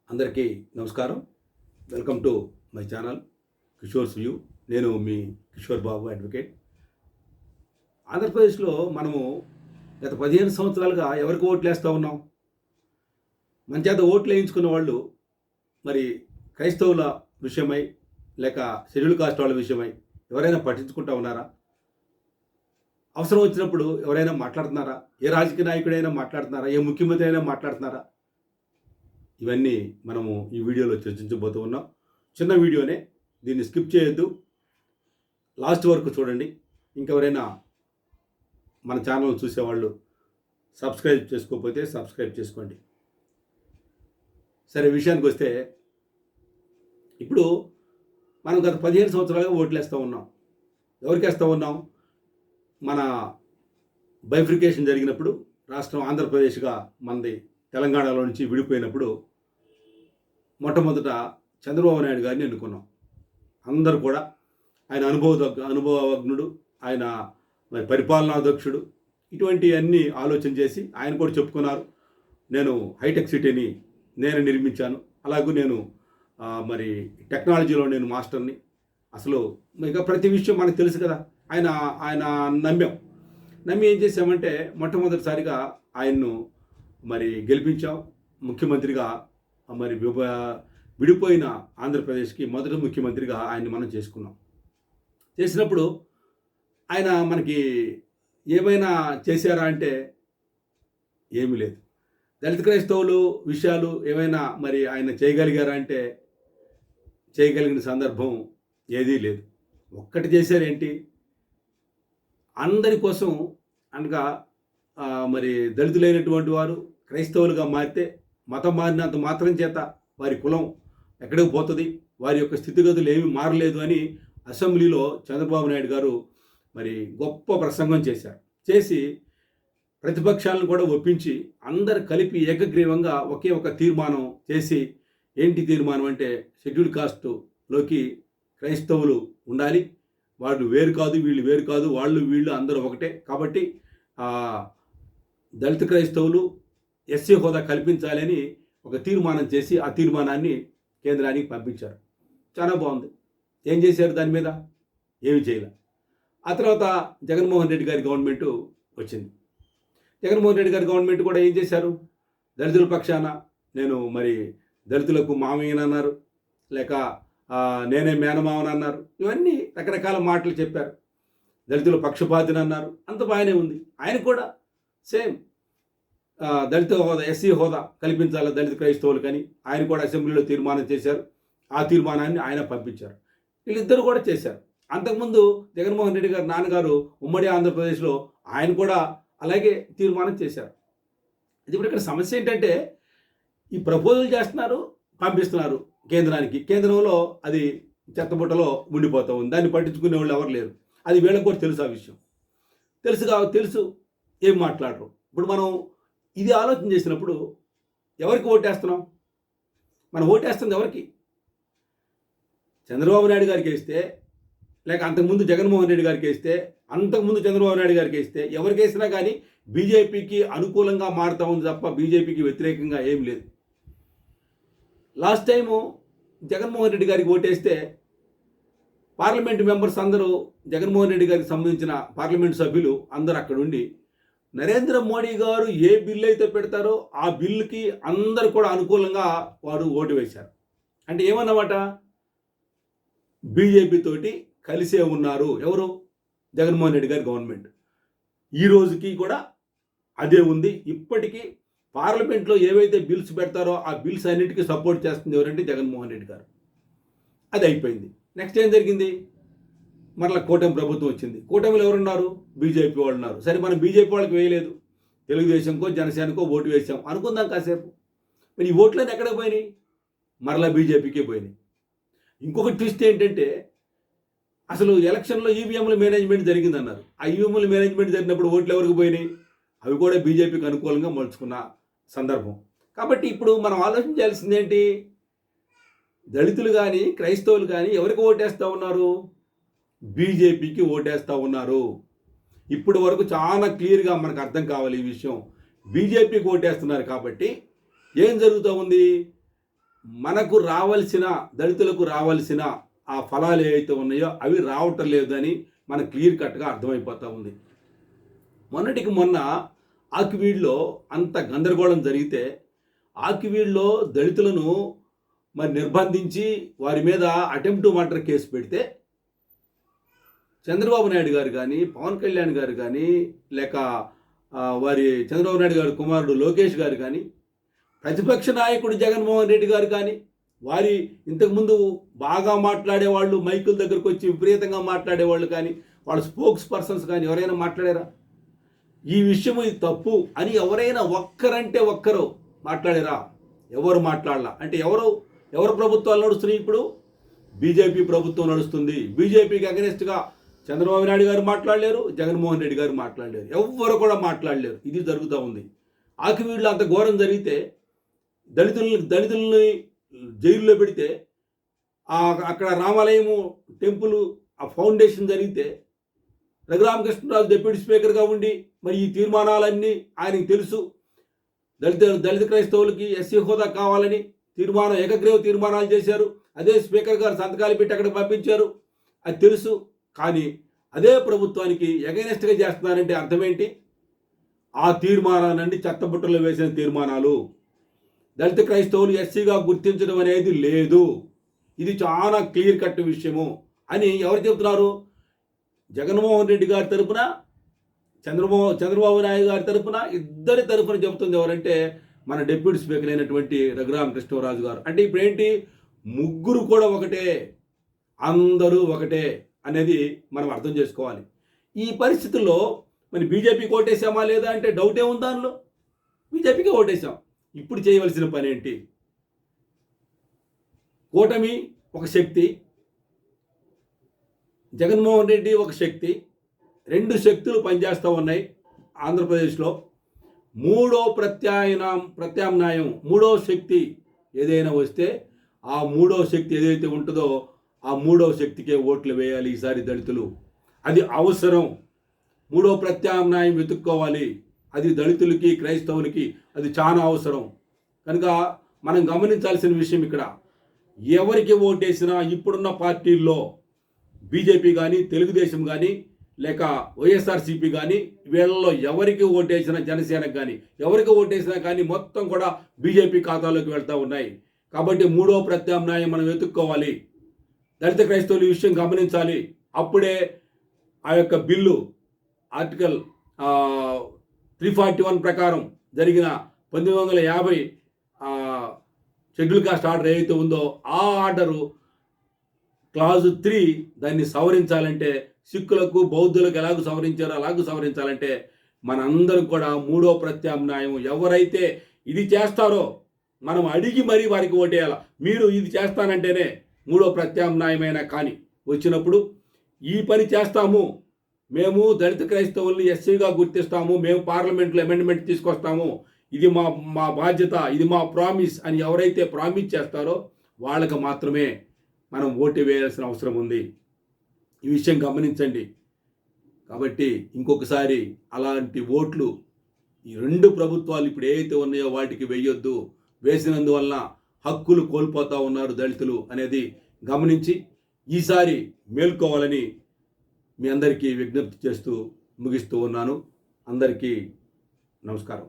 అందరికీ నమస్కారం. Welcome to my channel Kishore's view. నేను మీ కిషోర్ బాబు అడ్వకేట్. ఆంధ్రప్రదేశ్లో మనము గత 15 సంవత్సరాలుగా ఎవరికి ఓట్లు వేస్తూ ఉన్నాం? మన చేత ఓట్లు వేయించుకున్న వాళ్ళు మరి క్రైస్తవుల విషయమై లేక షెడ్యూల్ కాస్ట్ వాళ్ళ విషయమై ఎవరైనా పట్టించుకుంటా ఉన్నారా? అవసరం వచ్చినప్పుడు ఎవరైనా మాట్లాడుతున్నారా? ఏ రాజకీయ నాయకుడైనా మాట్లాడుతున్నారా? ఏ ముఖ్యమంత్రి అయినా మాట్లాడుతున్నారా? ఇవన్నీ మనము ఈ వీడియోలో చర్చించబోతూ ఉన్నాం. చిన్న వీడియోనే, దీన్ని స్కిప్ చేయొద్దు, లాస్ట్ వరకు చూడండి. ఇంకెవరైనా మన ఛానల్ చూసేవాళ్ళు సబ్స్క్రైబ్ చేసుకోకపోతే సబ్స్క్రైబ్ చేసుకోండి. సరే, విషయానికి వస్తే ఇప్పుడు మనం గత 15 సంవత్సరాలుగా ఓట్లు వేస్తూ ఉన్నాం. ఎవరికి వేస్తూ ఉన్నాం? మన బైఫ్రికేషన్ జరిగినప్పుడు రాష్ట్రం ఆంధ్రప్రదేశ్గా మనది తెలంగాణలో నుంచి విడిపోయినప్పుడు మొట్టమొదట చంద్రబాబు నాయుడు గారిని ఎన్నుకున్నాం. అందరూ కూడా ఆయన అనుభవజ్ఞుడు, ఆయన మరి పరిపాలనాధ్యక్షుడు, ఇటువంటి అన్ని ఆలోచన చేసి ఆయన కూడా చెప్పుకున్నారు, నేను హైటెక్ సిటీని నేను నిర్మించాను, అలాగే నేను మరి టెక్నాలజీలో నేను మాస్టర్ని. అసలు ఇక ప్రతి విషయం మనకు తెలుసు కదా. ఆయన నమ్మి ఏం చేసామంటే మొట్టమొదటిసారిగా ఆయన్ను మరి గెలిపించాం. ముఖ్యమంత్రిగా మరి విడిపోయిన ఆంధ్రప్రదేశ్కి మొదటి ముఖ్యమంత్రిగా ఆయన్ని మనం చేసుకున్నాం. చేసినప్పుడు ఆయన మనకి ఏమైనా చేశారా అంటే ఏమీ లేదు. దళిత క్రైస్తవులు విషయాలు ఏమైనా మరి ఆయన చేయగలిగారా అంటే చేయగలిగిన సందర్భం ఏదీ లేదు. ఒక్కటి చేశారేంటి, అందరి కోసం అనగా మరి దళితులైనటువంటి వారు క్రైస్తవులుగా మారితే మతం మారినంత మాత్రం చేత వారి కులం ఎక్కడికి పోతుంది, వారి యొక్క స్థితిగతులు ఏమీ మారలేదు అని అసెంబ్లీలో చంద్రబాబు నాయుడు గారు మరి గొప్ప ప్రసంగం చేసి ప్రతిపక్షాలను కూడా ఒప్పించి అందరు కలిపి ఏకగ్రీవంగా ఒకే ఒక తీర్మానం చేసి, ఏంటి తీర్మానం అంటే షెడ్యూల్ కాస్ట్లోకి క్రైస్తవులు ఉండాలి, వాళ్ళు వేరు కాదు, వీళ్ళు వేరు కాదు, వాళ్ళు వీళ్ళు అందరూ ఒకటే, కాబట్టి దళిత క్రైస్తవులు ఎస్సీ హోదా కల్పించాలని ఒక తీర్మానం చేసి ఆ తీర్మానాన్ని కేంద్రానికి పంపించారు. చాలా బాగుంది. ఏం చేశారు దాని మీద? ఏమి చేయలే. ఆ తర్వాత జగన్మోహన్ రెడ్డి గారి గవర్నమెంటు వచ్చింది. జగన్మోహన్ రెడ్డి గారి గవర్నమెంట్ కూడా ఏం చేశారు? దళితుల పక్షాన నేను మరి దళితులకు మామయ్యనన్నారు, లేక నేనే మేనమావని అన్నారు. ఇవన్నీ రకరకాల మాటలు చెప్పారు. దళితుల పక్షపాతిని అన్నారు. అంత బాగానే ఉంది. ఆయన కూడా సేమ్ దళిత హోదా, ఎస్సీ హోదా కల్పించాలి దళిత క్రైస్తవులకని ఆయన కూడా అసెంబ్లీలో తీర్మానం చేశారు. ఆ తీర్మానాన్ని ఆయన పంపించారు. వీళ్ళిద్దరూ కూడా చేశారు. అంతకుముందు జగన్మోహన్ రెడ్డి గారు నాన్నగారు ఉమ్మడి ఆంధ్రప్రదేశ్లో ఆయన కూడా అలాగే తీర్మానం చేశారు. ఇప్పుడు ఇక్కడ సమస్య ఏంటంటే ఈ ప్రపోజల్ చేస్తున్నారు, పంపిస్తున్నారు కేంద్రానికి. కేంద్రంలో అది చెత్తబుట్టలో ఉండిపోతూ ఉంది. దాన్ని పట్టించుకునే వాళ్ళు ఎవరు లేరు. అది వీళ్ళకి కూడా తెలుసు. ఆ విషయం తెలుసు ఏం మాట్లాడరు. ఇప్పుడు మనం ఇది ఆలోచన చేసినప్పుడు ఎవరికి ఓటేస్తున్నాం? మనం ఓటేస్తుంది ఎవరికి? చంద్రబాబు నాయుడు గారికి వేస్తే, లేక అంతకుముందు జగన్మోహన్ రెడ్డి గారికి వేస్తే, అంతకుముందు చంద్రబాబు నాయుడు గారికి వేస్తే, ఎవరికి వేసినా కానీ బీజేపీకి అనుకూలంగా మారుతూ ఉంది తప్ప బీజేపీకి వ్యతిరేకంగా ఏం లేదు. లాస్ట్ టైము జగన్మోహన్ రెడ్డి గారికి ఓటేస్తే పార్లమెంట్ మెంబర్స్ అందరూ, జగన్మోహన్ రెడ్డి గారికి సంబంధించిన పార్లమెంట్ సభ్యులు అందరూ అక్కడ ఉండి నరేంద్ర మోడీ గారు ఏ బిల్లు అయితే పెడతారో ఆ బిల్లుకి అందరు కూడా అనుకూలంగా వారు ఓటు వేశారు. అంటే ఏమన్నమాట? బీజేపీ తోటి కలిసే ఉన్నారు. ఎవరు? జగన్మోహన్ రెడ్డి గారి గవర్నమెంట్. ఈ రోజుకి కూడా అదే ఉంది. ఇప్పటికీ పార్లమెంట్లో ఏవైతే బిల్స్ పెడతారో ఆ బిల్స్ అన్నిటికీ సపోర్ట్ చేస్తుంది ఎవరంటే జగన్మోహన్ రెడ్డి గారు. అది అయిపోయింది. నెక్స్ట్ ఏం జరిగింది? మరలా కూటమి ప్రభుత్వం వచ్చింది. కూటమిలో ఎవరున్నారు? బీజేపీ వాళ్ళు ఉన్నారు. సరే, మనం బీజేపీ వాళ్ళకి వేయలేదు, తెలుగుదేశంకో జనసేనకో ఓటు వేసాం అనుకుందాం కాసేపు. మరి ఈ ఓట్లన్నీ ఎక్కడికి పోయినాయి? మరలా బీజేపీకే పోయినాయి. ఇంకొక ట్విస్ట్ ఏంటంటే అసలు ఎలక్షన్లో ఈవీఎంల మేనేజ్మెంట్ జరిగిందన్నారు. ఆ ఈవీఎంల మేనేజ్మెంట్ జరిగినప్పుడు ఓట్లు ఎవరికి పోయినాయి? అవి కూడా బీజేపీకి అనుకూలంగా మలుచుకున్న సందర్భం. కాబట్టి ఇప్పుడు మనం ఆలోచించాల్సింది ఏంటి? దళితులు కానీ క్రైస్తవులు కానీ ఎవరికి ఓటేస్తూ ఉన్నారు? బీజేపీకి ఓటేస్తూ ఉన్నారు. ఇప్పటి వరకు చాలా క్లియర్గా మనకు అర్థం కావాలి ఈ విషయం. బీజేపీకి ఓటేస్తున్నారు కాబట్టి ఏం జరుగుతూ ఉంది? మనకు రావాల్సిన, దళితులకు రావాల్సిన ఆ ఫలాలు ఏవైతే ఉన్నాయో అవి రావటం లేదని మనకు క్లియర్ కట్గా అర్థమైపోతూ ఉంది. మొన్నటికి మొన్న ఆకివీడులో అంత గందరగోళం జరిగితే ఆకివీడులో దళితులను మరి నిర్బంధించి వారి మీద అటెంప్ట్ మర్డర్ కేసు పెడితే చంద్రబాబు నాయుడు గారు కానీ, పవన్ కళ్యాణ్ గారు కానీ, లేక వారి చంద్రబాబు నాయుడు గారి కుమారుడు లోకేష్ గారు కానీ, ప్రతిపక్ష నాయకుడు జగన్మోహన్ రెడ్డి గారు కానీ, వారి ఇంతకుముందు బాగా మాట్లాడేవాళ్ళు, మైకుల దగ్గరకు వచ్చి విపరీతంగా మాట్లాడేవాళ్ళు కానీ, వాళ్ళ స్పోక్స్ పర్సన్స్ కానీ ఎవరైనా మాట్లాడారా? ఈ విషయం ఇది తప్పు అని ఎవరైనా ఒక్కరంటే ఒక్కరు మాట్లాడారా? ఎవరు మాట్లాడాల? అంటే ఎవరు ప్రభుత్వాలు నడుస్తున్నాయి? ఇప్పుడు బీజేపీ ప్రభుత్వం నడుస్తుంది. బీజేపీకి అగెనిస్ట్గా చంద్రబాబు నాయుడు గారు మాట్లాడలేరు, జగన్మోహన్ రెడ్డి గారు మాట్లాడలేరు, ఎవ్వరు కూడా మాట్లాడలేరు. ఇది జరుగుతూ ఉంది. ఆకివీడులో అంత ఘోరం జరిగితే దళితుల్ని జైల్లో పెడితే అక్కడ రామాలయము టెంపుల్ ఆ ఫౌండేషన్ జరిగితే రఘురామకృష్ణరాజు డిప్యూటీ స్పీకర్గా ఉండి మరి ఈ తీర్మానాలన్నీ ఆయనకు తెలుసు. దళిత క్రైస్తవులకి ఎస్సీ హోదా కావాలని ఏకగ్రీవ తీర్మానాలు చేశారు. అదే స్పీకర్ గారు సంతకాలు పెట్టి అక్కడ పంపించారు. అది తెలుసు. కానీ అదే ప్రభుత్వానికి ఎగైనెస్ట్గా చేస్తున్నారంటే అర్థం ఏంటి? ఆ తీర్మానాలన్నీ చెత్తబుట్టలో వేసిన తీర్మానాలు. దళిత క్రైస్తవులు ఎస్సీగా గుర్తించడం అనేది లేదు. ఇది చాలా క్లియర్ కట్ విషయము అని ఎవరు చెబుతున్నారు? జగన్మోహన్ రెడ్డి గారి తరపున, చంద్రబాబు నాయుడు గారి తరపున, ఇద్దరి తరపున చెబుతుంది ఎవరంటే మన డిప్యూటీ స్పీకర్ అయినటువంటి రఘురామకృష్ణరాజు గారు. అంటే ఇప్పుడు ఏంటి? ముగ్గురు కూడా ఒకటే, అందరూ ఒకటే అనేది మనం అర్థం చేసుకోవాలి. ఈ పరిస్థితుల్లో మరి బీజేపీకి ఓటేసామా లేదా అంటే డౌటే ఉంది దానిలో. బీజేపీకి ఓటేసాం. ఇప్పుడు చేయవలసిన పని ఏంటి? కూటమి ఒక శక్తి, జగన్మోహన్ రెడ్డి ఒక శక్తి, రెండు శక్తులు పనిచేస్తూ ఉన్నాయి ఆంధ్రప్రదేశ్లో. మూడో ప్రత్యామ్నాయం, మూడో శక్తి ఏదైనా వస్తే ఆ మూడో శక్తి ఏదైతే ఉంటుందో ఆ మూడో శక్తికే ఓట్లు వేయాలి ఈసారి దళితులు. అది అవసరం. మూడో ప్రత్యామ్నాయం వెతుక్కోవాలి. అది దళితులకి, క్రైస్తవులకి అది చాలా అవసరం. కనుక మనం గమనించాల్సిన విషయం ఇక్కడ, ఎవరికి ఓటేసినా ఇప్పుడున్న పార్టీల్లో బీజేపీ కానీ, తెలుగుదేశం కానీ, లేక వైఎస్ఆర్సీపీ కానీ, వీళ్ళలో ఎవరికి ఓటేసినా, జనసేనకు కానీ ఎవరికి ఓటేసినా కానీ మొత్తం కూడా బీజేపీ ఖాతాలోకి వెళ్తూ ఉన్నాయి. కాబట్టి మూడో ప్రత్యామ్నాయం మనం వెతుక్కోవాలి. దళిత క్రైస్తవుల విషయం గమనించాలి. అప్పుడే ఆ యొక్క బిల్లు ఆర్టికల్ 341 ప్రకారం జరిగిన 1950 షెడ్యూల్ కాస్ట్ ఆర్డర్ ఏదైతే ఉందో ఆ ఆర్డరు క్లాజు 3 దాన్ని సవరించాలంటే, సిక్కులకు, బౌద్ధులకు ఎలాగూ సవరించారో అలాగూ సవరించాలంటే మనందరం కూడా మూడో ప్రత్యామ్నాయం ఎవరైతే ఇది చేస్తారో మనం అడిగి మరీ వారికి ఓటేయాలి. మీరు ఇది చేస్తానంటేనే మూడో ప్రత్యామ్నాయమైనా కానీ వచ్చినప్పుడు ఈ పని చేస్తాము, మేము దళిత క్రైస్తవుల్ని ఎస్సీగా గుర్తిస్తాము, మేము పార్లమెంట్లో అమెండ్మెంట్ తీసుకొస్తాము, ఇది మా బాధ్యత, ఇది మా ప్రామిస్ అని ఎవరైతే ప్రామిస్ చేస్తారో వాళ్ళకి మాత్రమే మనం ఓటు వేయాల్సిన అవసరం ఉంది. ఈ విషయం గమనించండి. కాబట్టి ఇంకొకసారి అలాంటి ఓట్లు ఈ రెండు ప్రభుత్వాలు ఇప్పుడు ఏవైతే ఉన్నాయో వాటికి వేయొద్దు. వేసినందువల్ల హక్కులు కోల్పోతూ ఉన్నారు దళితులు అనేది గమనించి ఈసారి మేల్కోవాలని మీ అందరికీ విజ్ఞప్తి చేస్తూ ముగిస్తూ ఉన్నాను. అందరికీ నమస్కారం.